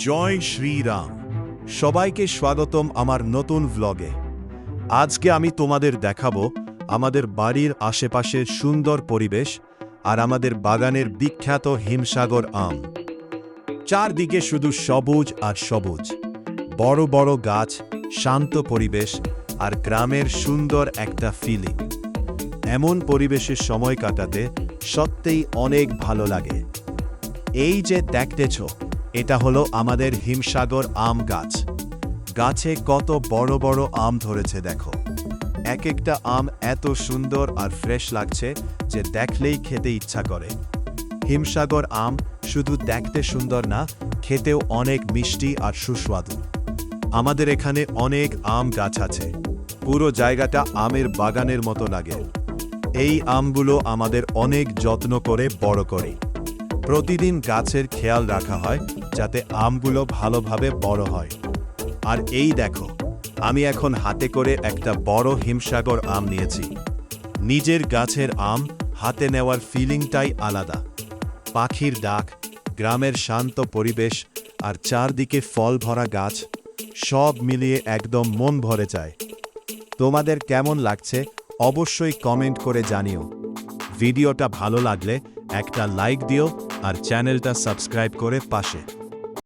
জয় শ্রীরাম। সবাইকে স্বাগতম আমার নতুন ভ্লগে। আজকে আমি তোমাদের দেখাবো আমাদের বাড়ির আশেপাশের সুন্দর পরিবেশ আর আমাদের বাগানের বিখ্যাত হিমসাগর আম। চারদিকে শুধু সবুজ আর সবুজ, বড় বড় গাছ, শান্ত পরিবেশ আর গ্রামের সুন্দর একটা ফিলিং। এমন পরিবেশে সময় কাটাতে সত্যিই অনেক ভালো লাগে। এই যে দেখতেছ, এটা হলো আমাদের হিমসাগর আম গাছ। গাছে কত বড় বড় আম ধরেছে দেখো। এক একটা আম এত সুন্দর আর ফ্রেশ লাগছে যে দেখলেই খেতে ইচ্ছা করে। হিমসাগর আম শুধু দেখতে সুন্দর না, খেতেও অনেক মিষ্টি আর সুস্বাদু। আমাদের এখানে অনেক আম গাছ আছে, পুরো জায়গাটা আমের বাগানের মতো লাগে। এই আমগুলো আমাদের অনেক যত্ন করে বড় করে। প্রতিদিন গাছের খেয়াল রাখা হয় যাতে আমগুলো ভালোভাবে বড় হয়। আর এই দেখো, আমি এখন হাতে করে একটা বড় হিমসাগর আম নিয়েছি। নিজের গাছের আম হাতে নেওয়ার ফিলিংটাই আলাদা। পাখির ডাক, গ্রামের শান্ত পরিবেশ আর চারদিকে ফল ভরা গাছ, সব মিলিয়ে একদম মন ভরে যায়। তোমাদের কেমন লাগছে অবশ্যই কমেন্ট করে জানিও। ভিডিওটা ভালো লাগলে একটা লাইক দিও আর চ্যানেলটা সাবস্ক্রাইব করে পাশে